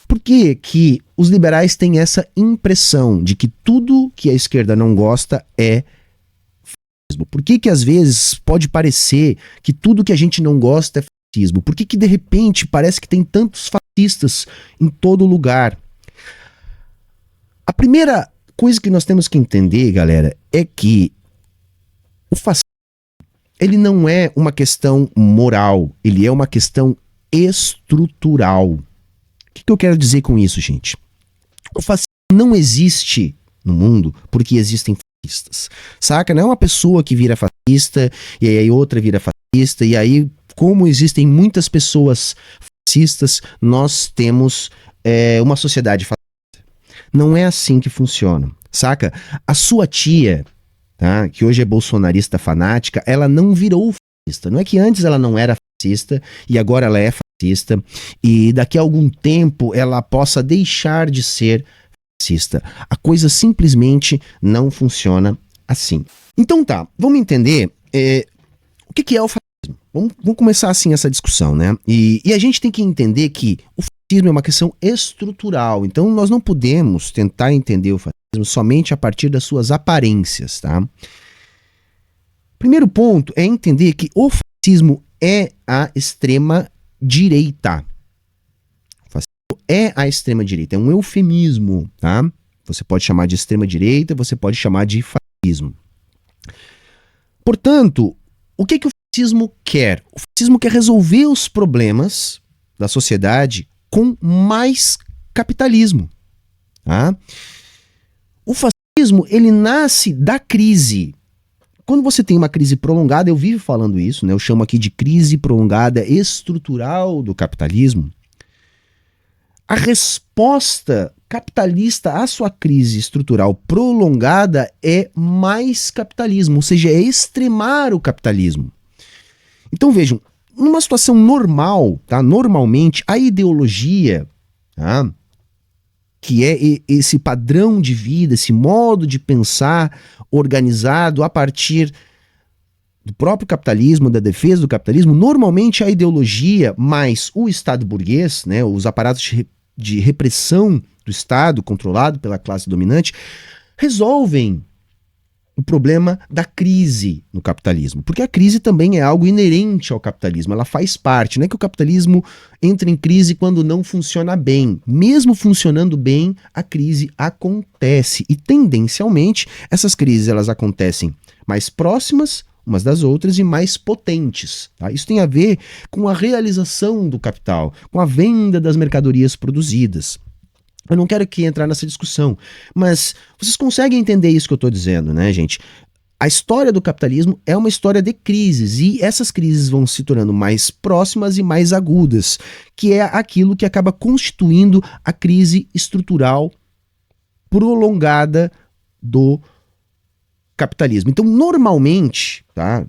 Por que que os liberais têm essa impressão de que tudo que a esquerda não gosta é fascismo? Por que que às vezes pode parecer que tudo que a gente não gosta é fascismo? Por que que de repente parece que tem tantos fascistas em todo lugar? A primeira coisa que nós temos que entender, galera, é que o fascismo, ele não é uma questão moral, ele é uma questão estrutural. O que eu quero dizer com isso, gente? O fascismo não existe no mundo porque existem fascistas, saca? Não é uma pessoa que vira fascista e aí outra vira fascista e aí, como existem muitas pessoas fascistas, nós temos uma sociedade fascista. Não é assim que funciona, saca? A sua tia, tá, que hoje é bolsonarista fanática, ela não virou fascista. Não é que antes ela não era fascista e agora ela é fascista e daqui a algum tempo ela possa deixar de ser fascista. A coisa simplesmente não funciona assim. Então tá, vamos entender o que é o fascismo. Vamos começar assim essa discussão, né? E a gente tem que entender que o fascismo é uma questão estrutural, então nós não podemos tentar entender o fascismo somente a partir das suas aparências, tá? Primeiro ponto é entender que o fascismo é a extrema direita. O fascismo é a extrema direita, é um eufemismo, tá? Você pode chamar de extrema direita, você pode chamar de fascismo. Portanto, o que o fascismo quer? O fascismo quer resolver os problemas da sociedade com mais capitalismo, tá? O fascismo, ele nasce da crise. Quando você tem uma crise prolongada, eu vivo falando isso, né? Eu chamo aqui de crise prolongada estrutural do capitalismo. A resposta capitalista à sua crise estrutural prolongada é mais capitalismo, ou seja, é extremar o capitalismo. Então vejam, numa situação normal, tá? Normalmente a ideologia, tá? Que é esse padrão de vida, esse modo de pensar organizado a partir do próprio capitalismo, da defesa do capitalismo, normalmente a ideologia mais o Estado burguês, né, os aparatos de repressão do Estado controlado pela classe dominante, resolvem o problema da crise no capitalismo, porque a crise também é algo inerente ao capitalismo, ela faz parte, não é que o capitalismo entra em crise quando não funciona bem, mesmo funcionando bem, a crise acontece, e tendencialmente essas crises elas acontecem mais próximas umas das outras e mais potentes, tá? Isso tem a ver com a realização do capital, com a venda das mercadorias produzidas. Eu não quero aqui entrar nessa discussão, mas vocês conseguem entender isso que eu estou dizendo, né, gente? A história do capitalismo é uma história de crises, e essas crises vão se tornando mais próximas e mais agudas, que é aquilo que acaba constituindo a crise estrutural prolongada do capitalismo. Então, normalmente, tá,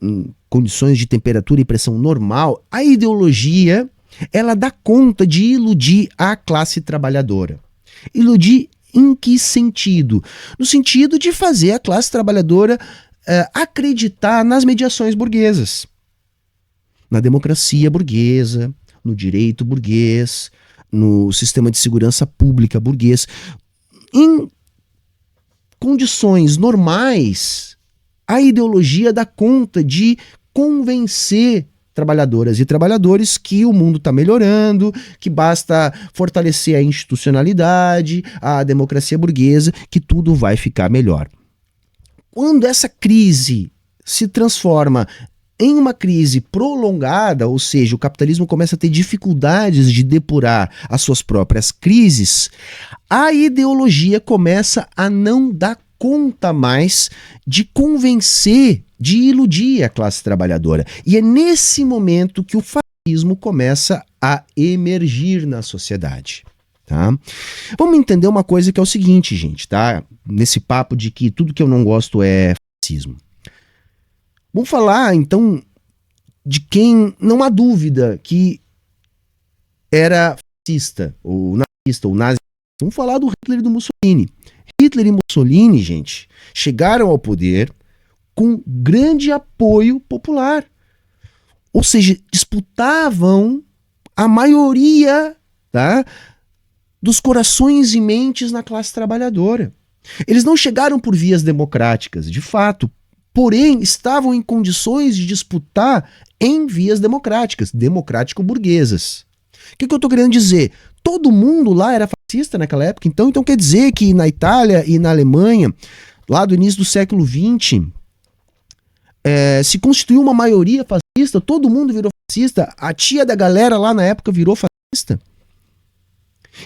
em condições de temperatura e pressão normal, a ideologia ela dá conta de iludir a classe trabalhadora. Iludir em que sentido? No sentido de fazer a classe trabalhadora acreditar nas mediações burguesas, na democracia burguesa, no direito burguês, no sistema de segurança pública burguês. Em condições normais, a ideologia dá conta de convencer trabalhadoras e trabalhadores que o mundo está melhorando, que basta fortalecer a institucionalidade, a democracia burguesa, que tudo vai ficar melhor. Quando essa crise se transforma em uma crise prolongada, ou seja, o capitalismo começa a ter dificuldades de depurar as suas próprias crises, a ideologia começa a não dar conta mais de convencer, de iludir a classe trabalhadora. E é nesse momento que o fascismo começa a emergir na sociedade. Tá? Vamos entender uma coisa que é o seguinte, gente, tá? Nesse papo de que tudo que eu não gosto é fascismo. Vamos falar, então, de quem não há dúvida que era fascista, ou nazista, ou nazi. Vamos falar do Hitler e do Mussolini. Hitler e Mussolini, gente, chegaram ao poder com grande apoio popular. Ou seja, disputavam a maioria, tá, dos corações e mentes na classe trabalhadora. Eles não chegaram por vias democráticas, de fato, porém estavam em condições de disputar em vias democráticas, democrático-burguesas. O que eu estou querendo dizer? Todo mundo lá era fascista naquela época, então quer dizer que na Itália e na Alemanha, lá do início do século XX, se constituiu uma maioria fascista, todo mundo virou fascista, a tia da galera lá na época virou fascista.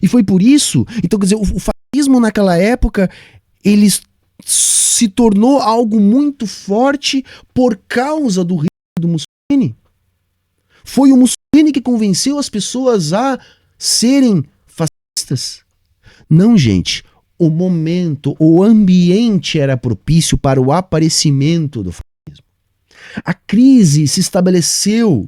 E foi por isso, então quer dizer, o fascismo naquela época, ele se tornou algo muito forte por causa do Hitler e do Mussolini. Foi o Mussolini que convenceu as pessoas a serem fascistas. Não, gente, o momento, o ambiente era propício para o aparecimento do fascismo. A crise se estabeleceu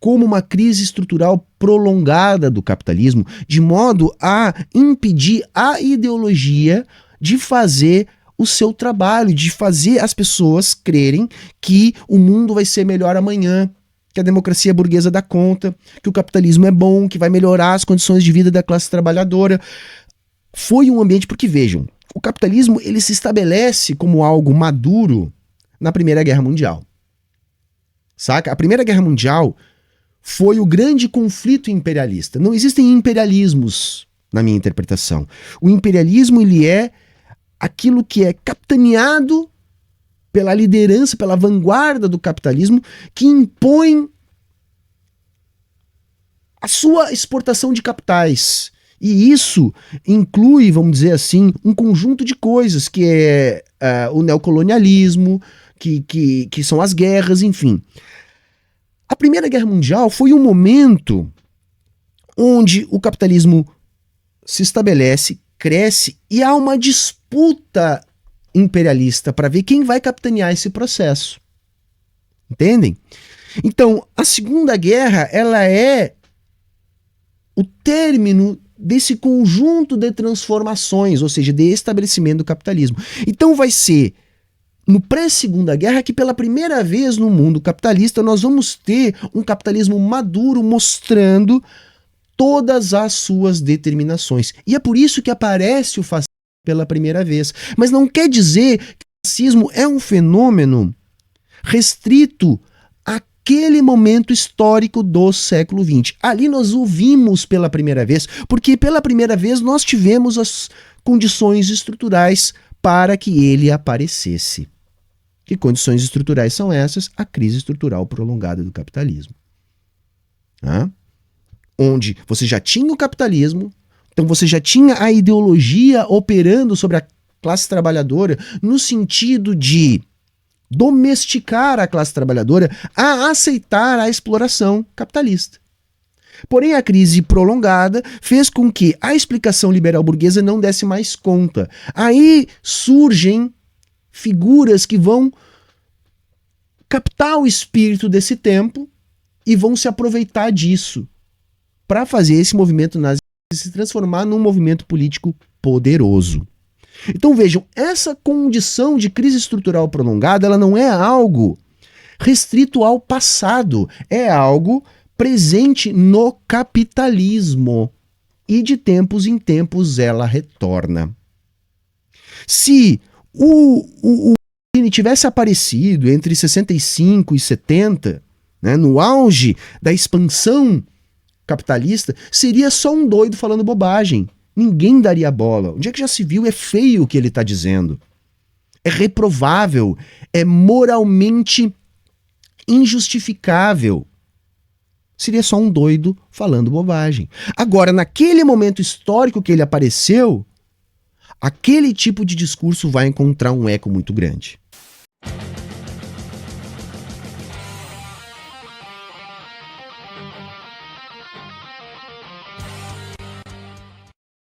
como uma crise estrutural prolongada do capitalismo, de modo a impedir a ideologia de fazer o seu trabalho, de fazer as pessoas crerem que o mundo vai ser melhor amanhã, que a democracia burguesa dá conta, que o capitalismo é bom, que vai melhorar as condições de vida da classe trabalhadora. Foi um ambiente, porque vejam, o capitalismo ele se estabelece como algo maduro na Primeira Guerra Mundial. Saca? A Primeira Guerra Mundial foi o grande conflito imperialista. Não existem imperialismos na minha interpretação. O imperialismo ele é aquilo que é capitaneado pela liderança, pela vanguarda do capitalismo, que impõe a sua exportação de capitais. E isso inclui, vamos dizer assim, um conjunto de coisas, que é o neocolonialismo, que são as guerras, enfim. A Primeira Guerra Mundial foi um momento onde o capitalismo se estabelece, cresce e há uma disputa imperialista para ver quem vai capitanear esse processo. Entendem? Então, a Segunda Guerra, ela é o término desse conjunto de transformações, ou seja, de estabelecimento do capitalismo. Então vai ser no pré-Segunda Guerra que pela primeira vez no mundo capitalista nós vamos ter um capitalismo maduro mostrando todas as suas determinações. E é por isso que aparece o fascismo pela primeira vez. Mas não quer dizer que o fascismo é um fenômeno restrito àquele momento histórico do século XX. Ali nós o vimos pela primeira vez, porque pela primeira vez nós tivemos as condições estruturais para que ele aparecesse. Que condições estruturais são essas? A crise estrutural prolongada do capitalismo. Onde você já tinha o capitalismo, então você já tinha a ideologia operando sobre a classe trabalhadora no sentido de domesticar a classe trabalhadora a aceitar a exploração capitalista. Porém, a crise prolongada fez com que a explicação liberal burguesa não desse mais conta. Aí surgem figuras que vão captar o espírito desse tempo e vão se aproveitar disso para fazer esse movimento nazi se transformar num movimento político poderoso. Então vejam, essa condição de crise estrutural prolongada, ela não é algo restrito ao passado, é algo presente no capitalismo e de tempos em tempos ela retorna. Se o Mussolini tivesse aparecido entre 65 e 70, né, no auge da expansão capitalista, seria só um doido falando bobagem. Ninguém daria bola. Onde é que já se viu? É feio o que ele está dizendo. É reprovável. É moralmente injustificável. Seria só um doido falando bobagem. Agora, naquele momento histórico que ele apareceu, aquele tipo de discurso vai encontrar um eco muito grande.